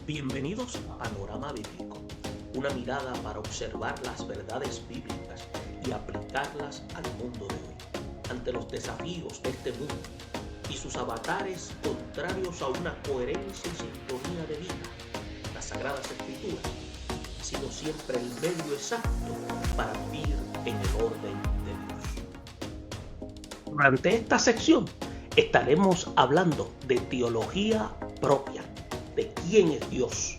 Bienvenidos a Panorama Bíblico, una mirada para observar las verdades bíblicas y aplicarlas al mundo de hoy. Ante los desafíos de este mundo y sus avatares contrarios a una coherencia y sintonía de vida, las Sagradas Escrituras han sido siempre el medio exacto para vivir en el orden de Dios. Durante esta sección estaremos hablando de teología propia, de quién es Dios,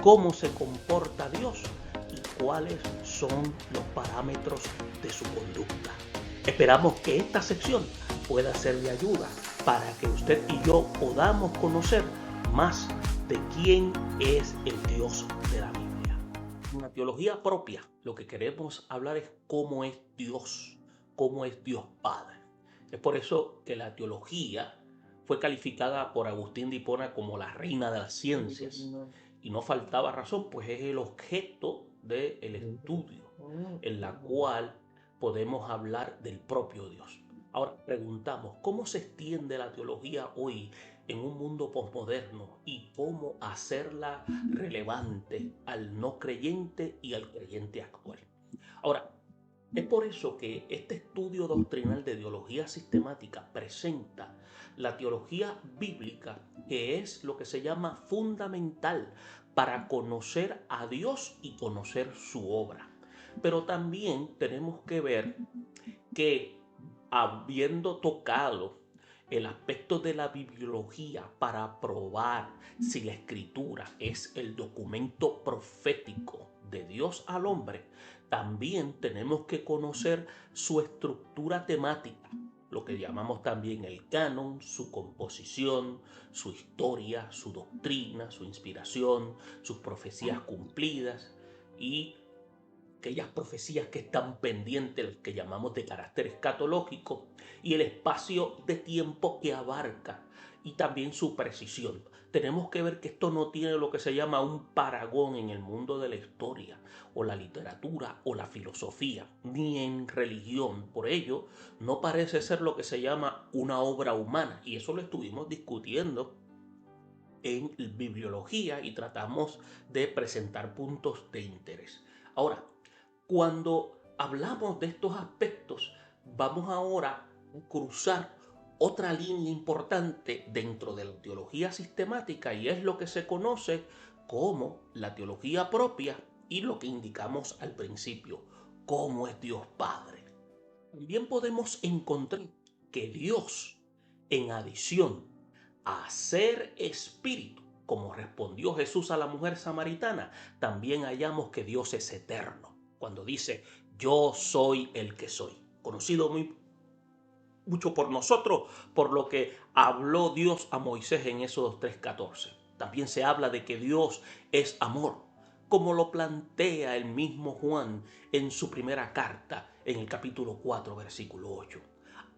cómo se comporta Dios y cuáles son los parámetros de su conducta. Esperamos que esta sección pueda ser de ayuda para que usted y yo podamos conocer más de quién es el Dios de la Biblia. En la teología propia, lo que queremos hablar es cómo es Dios Padre. Es por eso que la teología fue calificada por Agustín de Hipona como la reina de las ciencias. Y no faltaba razón, pues es el objeto del estudio en la cual podemos hablar del propio Dios. Ahora preguntamos, ¿cómo se extiende la teología hoy en un mundo posmoderno y cómo hacerla relevante al no creyente y al creyente actual? Ahora, es por eso que este estudio doctrinal de teología sistemática presenta la teología bíblica, que es lo que se llama fundamental para conocer a Dios y conocer su obra. Pero también tenemos que ver que, habiendo tocado el aspecto de la bibliología para probar si la escritura es el documento profético de Dios al hombre, también tenemos que conocer su estructura temática, lo que llamamos también el canon, su composición, su historia, su doctrina, su inspiración, sus profecías cumplidas y aquellas profecías que están pendientes, que llamamos de carácter escatológico, y el espacio de tiempo que abarca, y también su precisión. Tenemos que ver que esto no tiene lo que se llama un paragón en el mundo de la historia, o la literatura, o la filosofía, ni en religión. Por ello, no parece ser lo que se llama una obra humana, y eso lo estuvimos discutiendo en bibliología y tratamos de presentar puntos de interés. Ahora, cuando hablamos de estos aspectos, vamos ahora a cruzar otra línea importante dentro de la teología sistemática y es lo que se conoce como la teología propia y lo que indicamos al principio, cómo es Dios Padre. También podemos encontrar que Dios, en adición a ser espíritu, como respondió Jesús a la mujer samaritana, también hallamos que Dios es eterno. Cuando dice, yo soy el que soy, conocido mucho por nosotros, por lo que habló Dios a Moisés en Éxodo 3:14. También se habla de que Dios es amor, como lo plantea el mismo Juan en su primera carta, en el capítulo 4, versículo 8.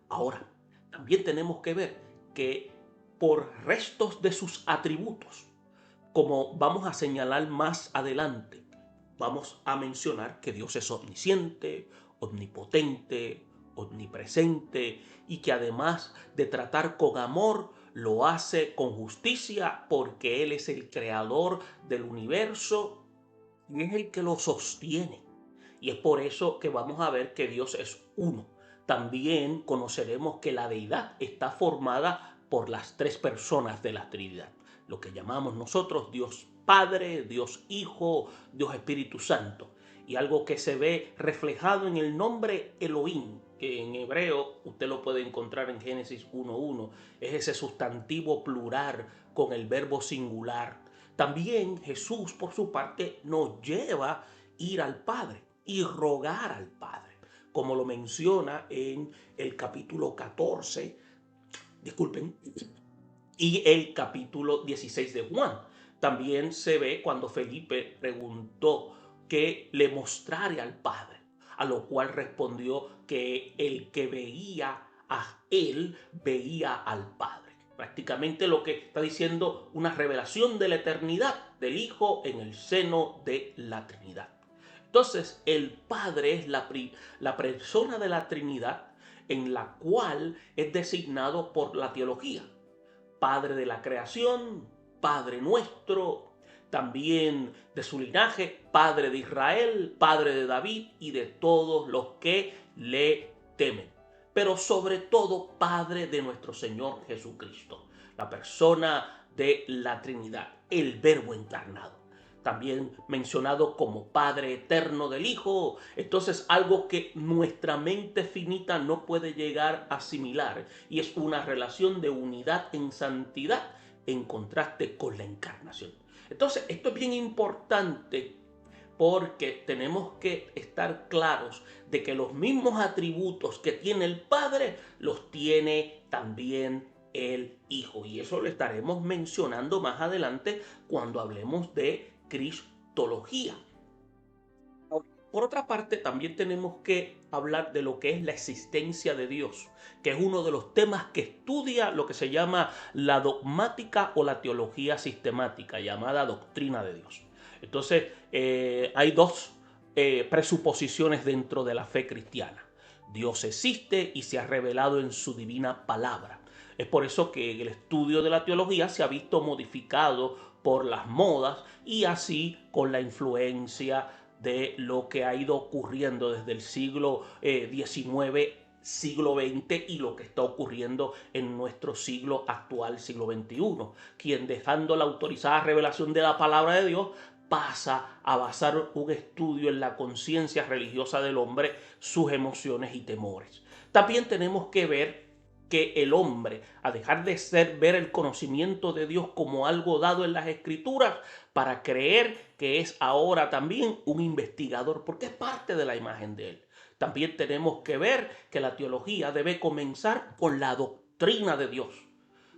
Ahora, también tenemos que ver que por restos de sus atributos, como vamos a señalar más adelante, vamos a mencionar que Dios es omnisciente, omnipotente, omnipresente y que además de tratar con amor, lo hace con justicia porque Él es el creador del universo y es el que lo sostiene. Y es por eso que vamos a ver que Dios es uno. También conoceremos que la deidad está formada por las tres personas de la Trinidad, lo que llamamos nosotros Dios Padre, Dios Hijo, Dios Espíritu Santo. Y algo que se ve reflejado en el nombre Elohim, que en hebreo usted lo puede encontrar en Génesis 1:1, es ese sustantivo plural con el verbo singular. También Jesús, por su parte, nos lleva a ir al Padre y rogar al Padre, como lo menciona en el capítulo 14, disculpen, y el capítulo 16 de Juan. También se ve cuando Felipe preguntó que le mostrare al Padre, a lo cual respondió que el que veía a él veía al Padre. Prácticamente lo que está diciendo una revelación de la eternidad del Hijo en el seno de la Trinidad. Entonces, el Padre es la persona de la Trinidad en la cual es designado por la teología. Padre de la creación, Padre nuestro, también de su linaje, Padre de Israel, Padre de David y de todos los que le temen. Pero sobre todo, Padre de nuestro Señor Jesucristo, la persona de la Trinidad, el Verbo encarnado. También mencionado como Padre eterno del Hijo. Entonces, algo que nuestra mente finita no puede llegar a asimilar, y es una relación de unidad en santidad en contraste con la encarnación. Entonces, esto es bien importante porque tenemos que estar claros de que los mismos atributos que tiene el Padre los tiene también el Hijo. Y eso lo estaremos mencionando más adelante cuando hablemos de cristología. Por otra parte, también tenemos que hablar de lo que es la existencia de Dios, que es uno de los temas que estudia lo que se llama la dogmática o la teología sistemática, llamada doctrina de Dios. Entonces, hay dos presuposiciones dentro de la fe cristiana. Dios existe y se ha revelado en su divina palabra. Es por eso que el estudio de la teología se ha visto modificado por las modas y así con la influencia de lo que ha ido ocurriendo desde el siglo XIX, siglo XX y lo que está ocurriendo en nuestro siglo actual, siglo XXI, quien dejando la autorizada revelación de la palabra de Dios pasa a basar un estudio en la conciencia religiosa del hombre, sus emociones y temores. También tenemos que ver que el hombre, a dejar de ver el conocimiento de Dios como algo dado en las Escrituras, para creer que es ahora también un investigador, porque es parte de la imagen de él. También tenemos que ver que la teología debe comenzar con la doctrina de Dios,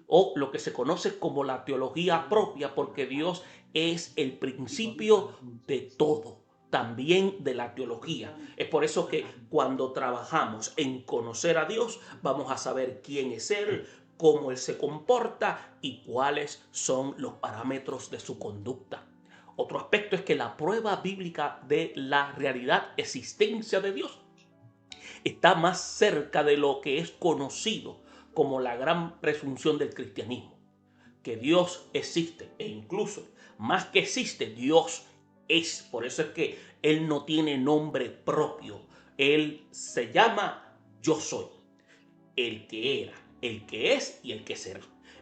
o lo que se conoce como la teología propia, porque Dios es el principio de todo, también de la teología. Es por eso que cuando trabajamos en conocer a Dios, vamos a saber quién es Él, cómo Él se comporta y cuáles son los parámetros de su conducta. Otro aspecto es que la prueba bíblica de la realidad existencia de Dios está más cerca de lo que es conocido como la gran presunción del cristianismo, que Dios existe, e incluso más que existe, Dios es. Por eso es que Él no tiene nombre propio. Él se llama Yo soy, el que era, el que es y el que será.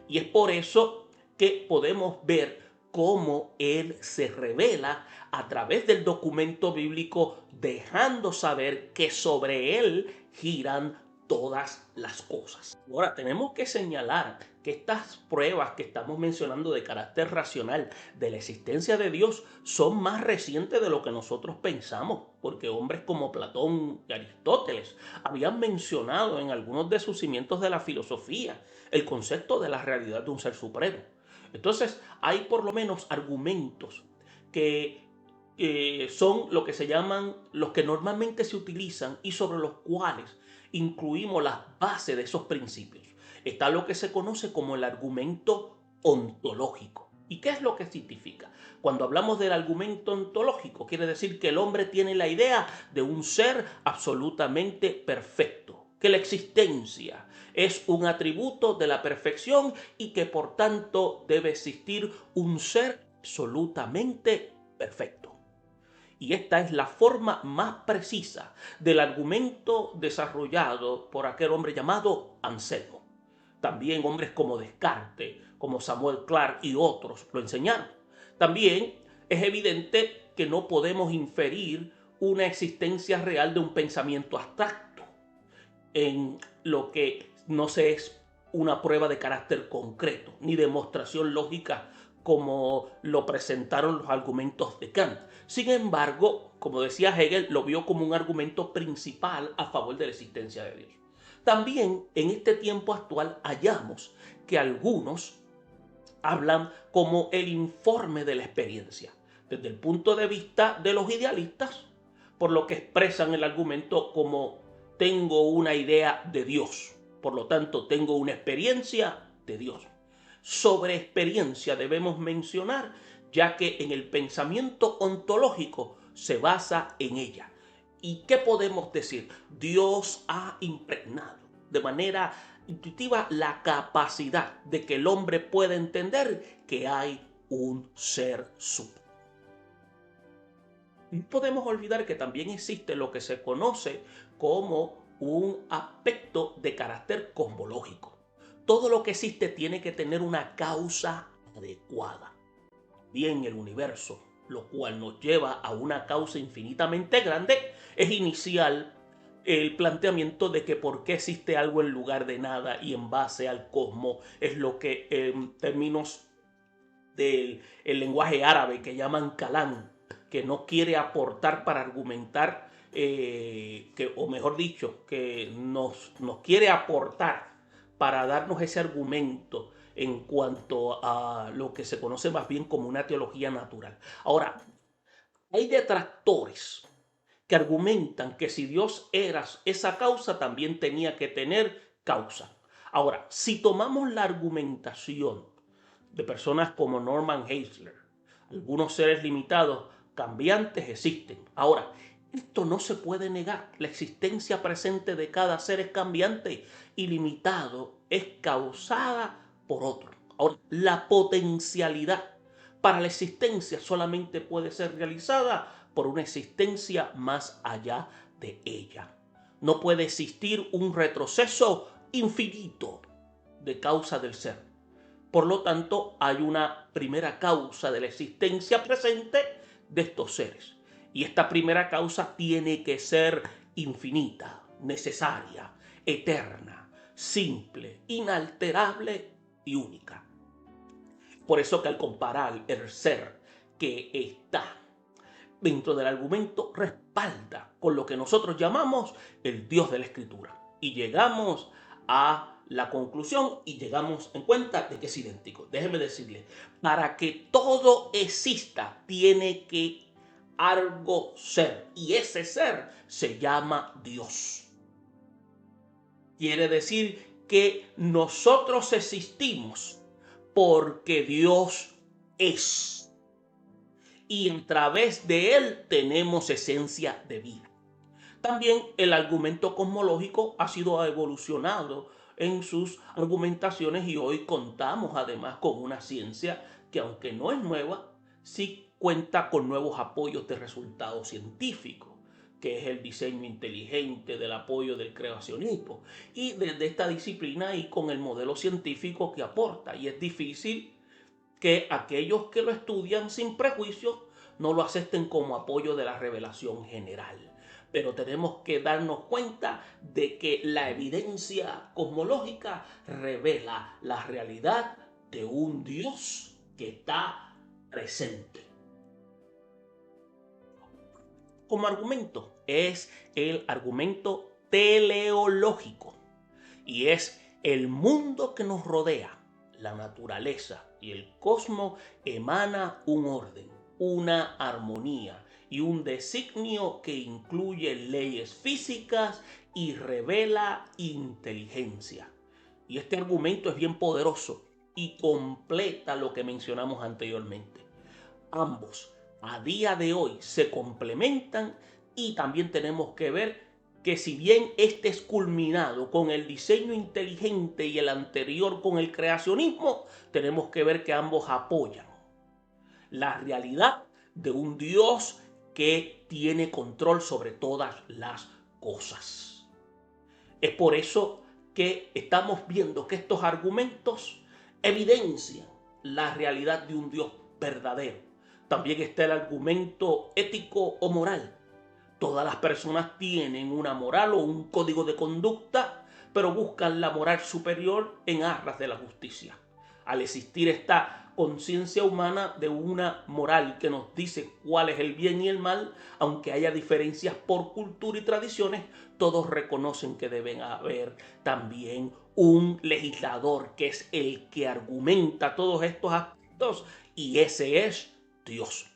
Y es por eso que podemos ver cómo Él se revela a través del documento bíblico, dejando saber que sobre Él giran todas las cosas. Ahora, tenemos que señalar que estas pruebas que estamos mencionando de carácter racional de la existencia de Dios son más recientes de lo que nosotros pensamos, porque hombres como Platón y Aristóteles habían mencionado en algunos de sus cimientos de la filosofía el concepto de la realidad de un ser supremo. Entonces, hay por lo menos argumentos que son lo que se llaman los que normalmente se utilizan y sobre los cuales incluimos las bases de esos principios. Está lo que se conoce como el argumento ontológico. ¿Y qué es lo que significa? Cuando hablamos del argumento ontológico, quiere decir que el hombre tiene la idea de un ser absolutamente perfecto, que la existencia es un atributo de la perfección y que por tanto debe existir un ser absolutamente perfecto. Y esta es la forma más precisa del argumento desarrollado por aquel hombre llamado Anselmo. También hombres como Descartes, como Samuel Clarke y otros lo enseñaron. También es evidente que no podemos inferir una existencia real de un pensamiento abstracto en lo que no se es una prueba de carácter concreto, ni demostración lógica como lo presentaron los argumentos de Kant. Sin embargo, como decía Hegel, lo vio como un argumento principal a favor de la existencia de Dios. También en este tiempo actual hallamos que algunos hablan como el informe de la experiencia, desde el punto de vista de los idealistas, por lo que expresan el argumento como tengo una idea de Dios, por lo tanto tengo una experiencia de Dios. Sobre experiencia debemos mencionar, ya que en el pensamiento ontológico se basa en ella. ¿Y qué podemos decir? Dios ha impregnado de manera intuitiva la capacidad de que el hombre pueda entender que hay un ser supremo. No podemos olvidar que también existe lo que se conoce como un aspecto de carácter cosmológico. Todo lo que existe tiene que tener una causa adecuada. Bien, el universo, lo cual nos lleva a una causa infinitamente grande, es inicial el planteamiento de que por qué existe algo en lugar de nada y en base al cosmos es lo que en términos del lenguaje árabe que llaman kalam, que no quiere aportar para argumentar, o mejor dicho, que nos quiere aportar para darnos ese argumento en cuanto a lo que se conoce más bien como una teología natural. Ahora, hay detractores que argumentan que si Dios era esa causa, también tenía que tener causa. Ahora, si tomamos la argumentación de personas como Norman Geisler, algunos seres limitados, cambiantes existen. Ahora, esto no se puede negar. La existencia presente de cada ser es cambiante y limitado, es causada por otro. Ahora, la potencialidad para la existencia solamente puede ser realizada por una existencia más allá de ella. No puede existir un retroceso infinito de causa del ser. Por lo tanto, hay una primera causa de la existencia presente de estos seres. Y esta primera causa tiene que ser infinita, necesaria, eterna, simple, inalterable y única. Por eso que al comparar el ser que está dentro del argumento respalda con lo que nosotros llamamos el Dios de la Escritura. Y llegamos a la conclusión y llegamos en cuenta de que es idéntico. Déjeme decirle, para que todo exista tiene que algo ser. Y ese ser se llama Dios. Quiere decir que nosotros existimos porque Dios es. Y a través de Él tenemos esencia de vida. También el argumento cosmológico ha sido evolucionado en sus argumentaciones y hoy contamos además con una ciencia que aunque no es nueva, sí cuenta con nuevos apoyos de resultados científicos, que es el diseño inteligente, del apoyo del creacionismo y desde esta disciplina y con el modelo científico que aporta. Y es difícil que aquellos que lo estudian sin prejuicios no lo acepten como apoyo de la revelación general. Pero tenemos que darnos cuenta de que la evidencia cosmológica revela la realidad de un Dios que está presente. Como argumento es el argumento teleológico y es el mundo que nos rodea, la naturaleza y el cosmos emana un orden, una armonía y un designio que incluye leyes físicas y revela inteligencia. Y este argumento es bien poderoso y completa lo que mencionamos anteriormente. Ambos a día de hoy se complementan y también tenemos que ver que si bien este es culminado con el diseño inteligente y el anterior con el creacionismo, tenemos que ver que ambos apoyan la realidad de un Dios que tiene control sobre todas las cosas. Es por eso que estamos viendo que estos argumentos evidencian la realidad de un Dios verdadero. También está el argumento ético o moral. Todas las personas tienen una moral o un código de conducta, pero buscan la moral superior en aras de la justicia. Al existir esta conciencia humana de una moral que nos dice cuál es el bien y el mal, aunque haya diferencias por cultura y tradiciones, todos reconocen que deben haber también un legislador que es el que argumenta todos estos aspectos y ese es Dios.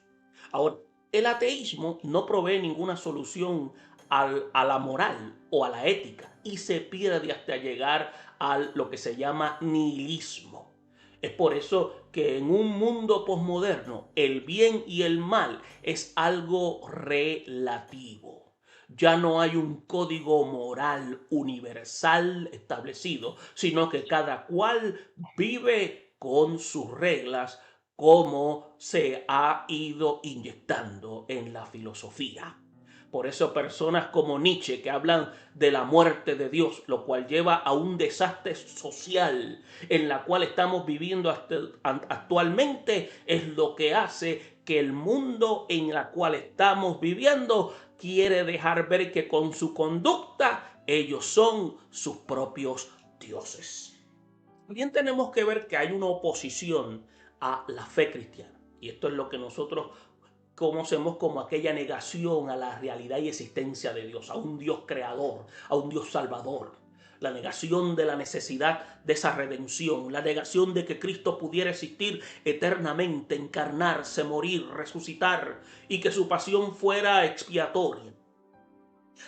Ahora, el ateísmo no provee ninguna solución a la moral o a la ética y se pierde hasta llegar a lo que se llama nihilismo. Es por eso que en un mundo posmoderno el bien y el mal es algo relativo. Ya no hay un código moral universal establecido, sino que cada cual vive con sus reglas como se ha ido inyectando en la filosofía. Por eso personas como Nietzsche, que hablan de la muerte de Dios, lo cual lleva a un desastre social en la cual estamos viviendo actualmente, es lo que hace que el mundo en el cual estamos viviendo quiere dejar ver que con su conducta ellos son sus propios dioses. También tenemos que ver que hay una oposición a la fe cristiana. Y esto es lo que nosotros conocemos como aquella negación a la realidad y existencia de Dios, a un Dios creador, a un Dios salvador. La negación de la necesidad de esa redención, la negación de que Cristo pudiera existir eternamente, encarnarse, morir, resucitar y que su pasión fuera expiatoria.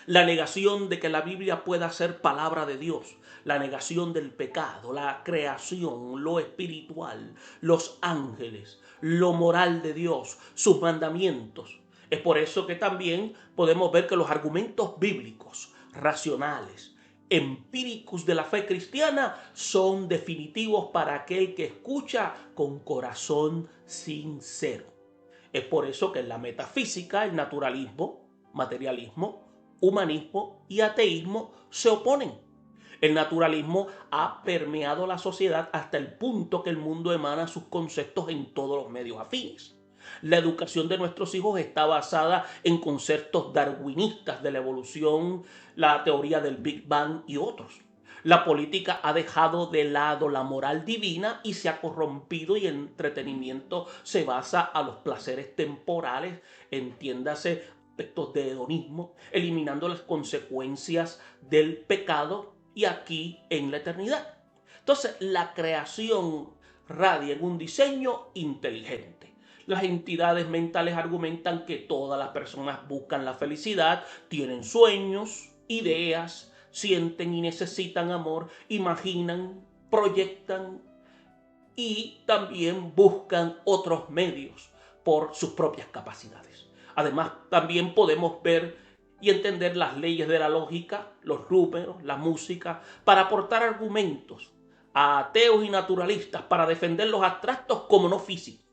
La negación de que la Biblia pueda ser palabra de Dios, la negación del pecado, la creación, lo espiritual, los ángeles, lo moral de Dios, sus mandamientos. Es por eso que también podemos ver que los argumentos bíblicos, racionales, empíricos de la fe cristiana son definitivos para aquel que escucha con corazón sincero. Es por eso que en la metafísica, el naturalismo, materialismo, humanismo y ateísmo se oponen. El naturalismo ha permeado la sociedad hasta el punto que el mundo emana sus conceptos en todos los medios afines. La educación de nuestros hijos está basada en conceptos darwinistas de la evolución, la teoría del Big Bang y otros. La política ha dejado de lado la moral divina y se ha corrompido y el entretenimiento se basa a los placeres temporales, entiéndase aspectos de hedonismo, eliminando las consecuencias del pecado y aquí en la eternidad. Entonces, la creación radia en un diseño inteligente. Las entidades mentales argumentan que todas las personas buscan la felicidad, tienen sueños, ideas, sienten y necesitan amor, imaginan, proyectan y también buscan otros medios por sus propias capacidades. Además, también podemos ver y entender las leyes de la lógica, los números, la música, para aportar argumentos a ateos y naturalistas para defender los abstractos como no físicos.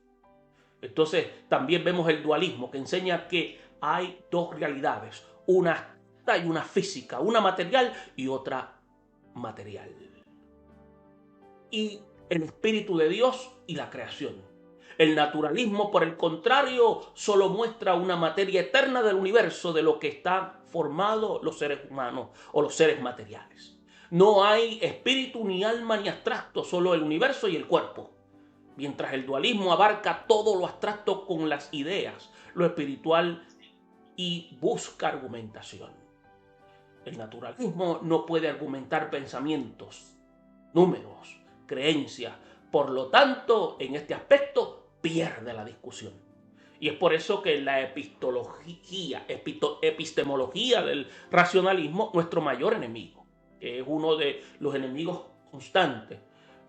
Entonces, también vemos el dualismo que enseña que hay dos realidades, una abstracta y una física, una material y otra material. Y el espíritu de Dios y la creación. El naturalismo, por el contrario, solo muestra una materia eterna del universo de lo que están formados los seres humanos o los seres materiales. No hay espíritu ni alma ni abstracto, solo el universo y el cuerpo. Mientras el dualismo abarca todo lo abstracto con las ideas, lo espiritual y busca argumentación. El naturalismo no puede argumentar pensamientos, números, creencias. Por lo tanto, en este aspecto pierde la discusión. Y es por eso que la epistemología del racionalismo, nuestro mayor enemigo, que es uno de los enemigos constantes.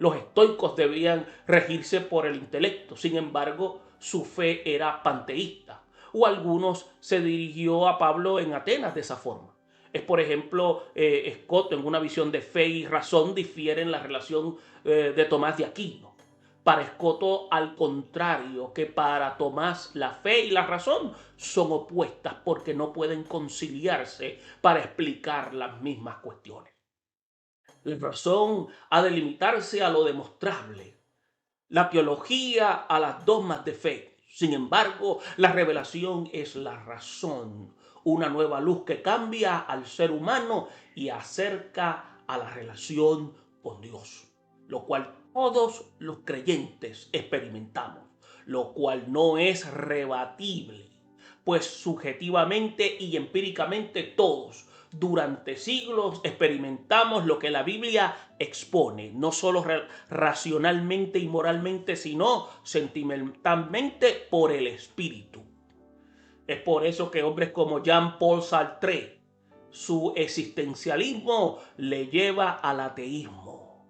Los estoicos debían regirse por el intelecto, sin embargo, su fe era panteísta. O algunos se dirigió a Pablo en Atenas de esa forma. Es, por ejemplo, Escoto en una visión de fe y razón difiere en la relación de Tomás de Aquino. Para Escoto, al contrario, que para Tomás la fe y la razón son opuestas porque no pueden conciliarse para explicar las mismas cuestiones. La razón ha de limitarse a lo demostrable, la teología a las dogmas de fe. Sin embargo, la revelación es la razón, una nueva luz que cambia al ser humano y acerca a la relación con Dios, lo cual todos los creyentes experimentamos, lo cual no es rebatible, pues subjetivamente y empíricamente todos durante siglos experimentamos lo que la Biblia expone, no solo racionalmente y moralmente, sino sentimentalmente por el Espíritu. Es por eso que hombres como Jean-Paul Sartre, su existencialismo le lleva al ateísmo.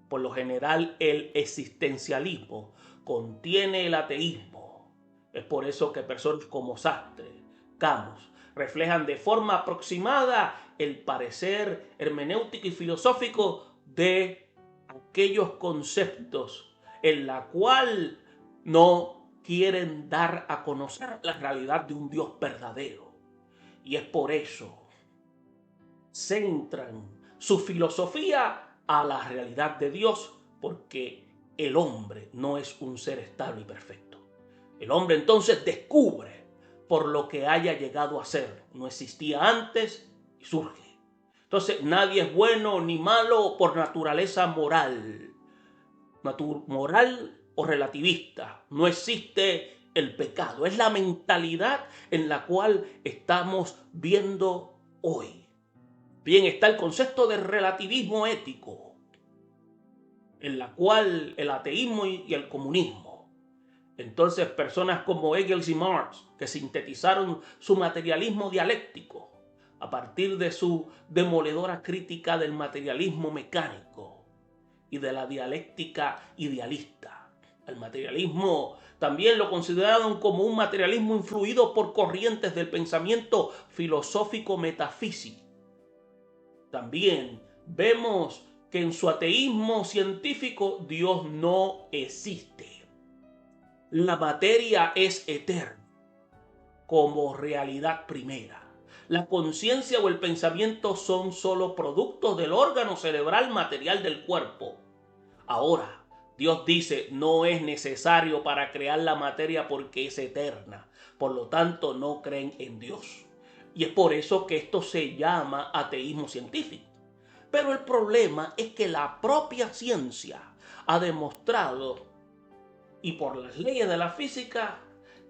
Por lo general, el existencialismo contiene el ateísmo. Es por eso que personas como Sartre, Camus, reflejan de forma aproximada el parecer hermenéutico y filosófico de aquellos conceptos en la cual no quieren dar a conocer la realidad de un Dios verdadero. Y es por eso centran su filosofía a la realidad de Dios, porque el hombre no es un ser estable y perfecto. El hombre entonces descubre por lo que haya llegado a ser. No existía antes y surge. Entonces nadie es bueno ni malo por naturaleza moral. Moral o relativista. No existe el pecado. Es la mentalidad en la cual estamos viendo hoy. Bien, está el concepto de relativismo ético, en la cual el ateísmo y el comunismo. Entonces, personas como Engels y Marx, que sintetizaron su materialismo dialéctico a partir de su demoledora crítica del materialismo mecánico y de la dialéctica idealista. El materialismo también lo consideraron como un materialismo influido por corrientes del pensamiento filosófico metafísico. También vemos que en su ateísmo científico Dios no existe. La materia es eterna como realidad primera. La conciencia o el pensamiento son solo productos del órgano cerebral material del cuerpo. Ahora, Dios dice, no es necesario para crear la materia porque es eterna. Por lo tanto, no creen en Dios. Y es por eso que esto se llama ateísmo científico. Pero el problema es que la propia ciencia ha demostrado, y por las leyes de la física,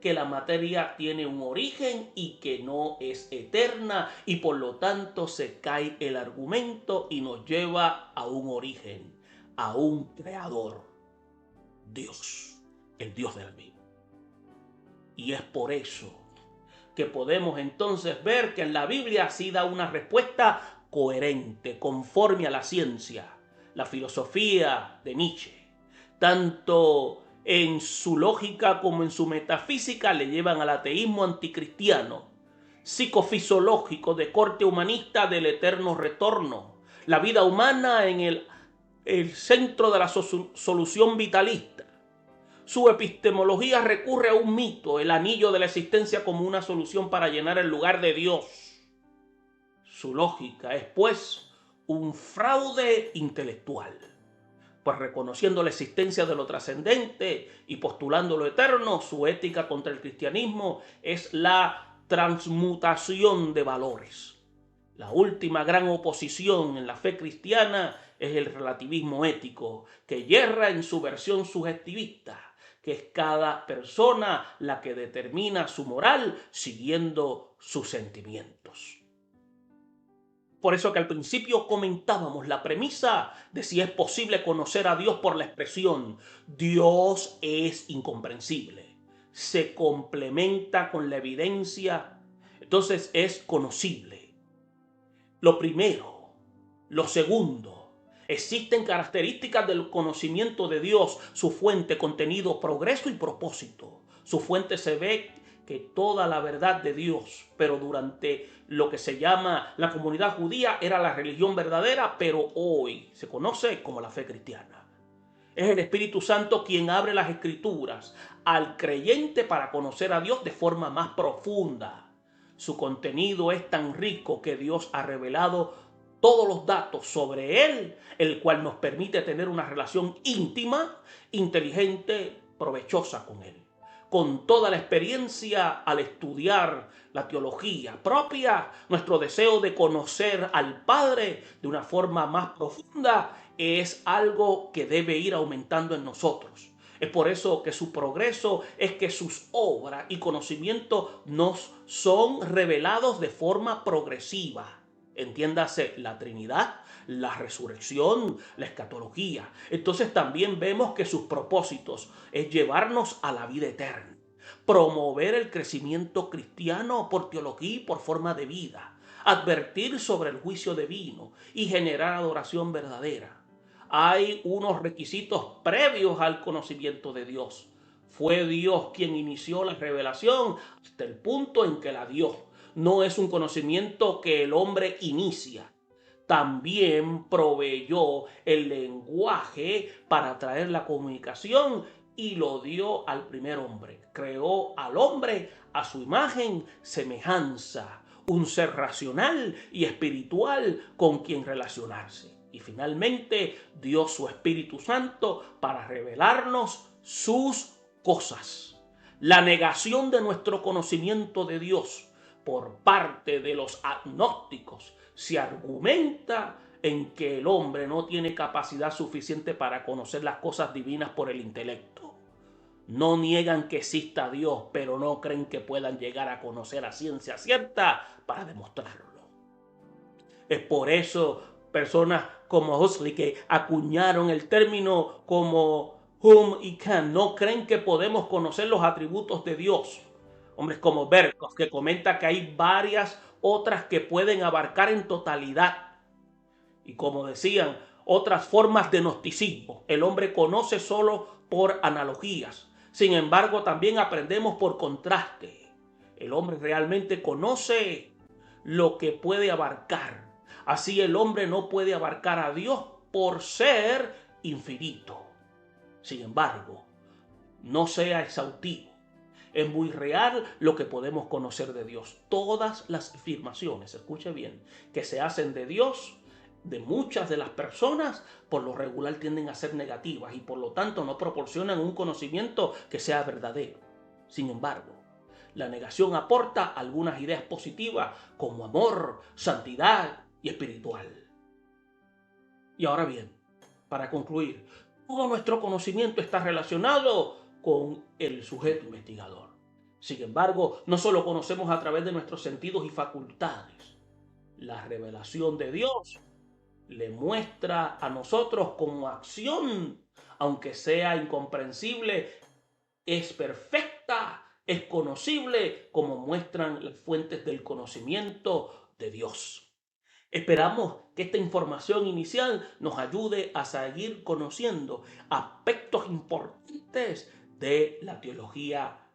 que la materia tiene un origen y que no es eterna, y por lo tanto se cae el argumento y nos lleva a un origen, a un creador, Dios, el Dios del mismo. Y es por eso que podemos entonces ver que en la Biblia sí da una respuesta coherente, conforme a la ciencia, la filosofía de Nietzsche. Tanto en su lógica como en su metafísica le llevan al ateísmo anticristiano, psicofisiológico de corte humanista del eterno retorno, la vida humana en el centro de la solución vitalista. Su epistemología recurre a un mito, el anillo de la existencia como una solución para llenar el lugar de Dios. Su lógica es, pues, un fraude intelectual, pues reconociendo la existencia de lo trascendente y postulando lo eterno, su ética contra el cristianismo es la transmutación de valores. La última gran oposición en la fe cristiana es el relativismo ético, que yerra en su versión subjetivista, que es cada persona la que determina su moral siguiendo sus sentimientos. Por eso que al principio comentábamos la premisa de si es posible conocer a Dios por la expresión Dios es incomprensible. Se complementa con la evidencia, entonces es conocible. Lo primero. Lo segundo. Existen características del conocimiento de Dios, su fuente, contenido, progreso y propósito. Su fuente se ve que toda la verdad de Dios, pero durante lo que se llama la comunidad judía era la religión verdadera, pero hoy se conoce como la fe cristiana. Es el Espíritu Santo quien abre las Escrituras al creyente para conocer a Dios de forma más profunda. Su contenido es tan rico que Dios ha revelado todos los datos sobre Él, el cual nos permite tener una relación íntima, inteligente, provechosa con Él. Con toda la experiencia al estudiar la teología propia, nuestro deseo de conocer al Padre de una forma más profunda es algo que debe ir aumentando en nosotros. Es por eso que su progreso es que sus obras y conocimientos nos son revelados de forma progresiva. Entiéndase la Trinidad, la resurrección, la escatología. Entonces también vemos que sus propósitos es llevarnos a la vida eterna, promover el crecimiento cristiano por teología y por forma de vida, advertir sobre el juicio divino y generar adoración verdadera. Hay unos requisitos previos al conocimiento de Dios. Fue Dios quien inició la revelación hasta el punto en que la dio. No es un conocimiento que el hombre inicia. También proveyó el lenguaje para traer la comunicación y lo dio al primer hombre. Creó al hombre a su imagen, semejanza, un ser racional y espiritual con quien relacionarse. Y finalmente dio su Espíritu Santo para revelarnos sus cosas. La negación de nuestro conocimiento de Dios por parte de los agnósticos se argumenta en que el hombre no tiene capacidad suficiente para conocer las cosas divinas por el intelecto. No niegan que exista Dios, pero no creen que puedan llegar a conocer a ciencia cierta para demostrarlo. Es por eso personas como Huxley, que acuñaron el término como Hume y Kant, no creen que podemos conocer los atributos de Dios. Hombres como Berkov, que comenta que hay varias otras que pueden abarcar en totalidad. Y como decían, otras formas de gnosticismo. El hombre conoce solo por analogías. Sin embargo, también aprendemos por contraste. El hombre realmente conoce lo que puede abarcar. Así el hombre no puede abarcar a Dios por ser infinito. Sin embargo, no sea exhaustivo. Es muy real lo que podemos conocer de Dios. Todas las afirmaciones, escuche bien, que se hacen de Dios, de muchas de las personas, por lo regular tienden a ser negativas y por lo tanto no proporcionan un conocimiento que sea verdadero. Sin embargo, la negación aporta algunas ideas positivas como amor, santidad y espiritual. Y ahora bien, para concluir, todo nuestro conocimiento está relacionado con el sujeto investigador. Sin embargo, no solo conocemos a través de nuestros sentidos y facultades. La revelación de Dios le muestra a nosotros como acción, aunque sea incomprensible, es perfecta, es conocible, como muestran las fuentes del conocimiento de Dios. Esperamos que esta información inicial nos ayude a seguir conociendo aspectos importantes de la teología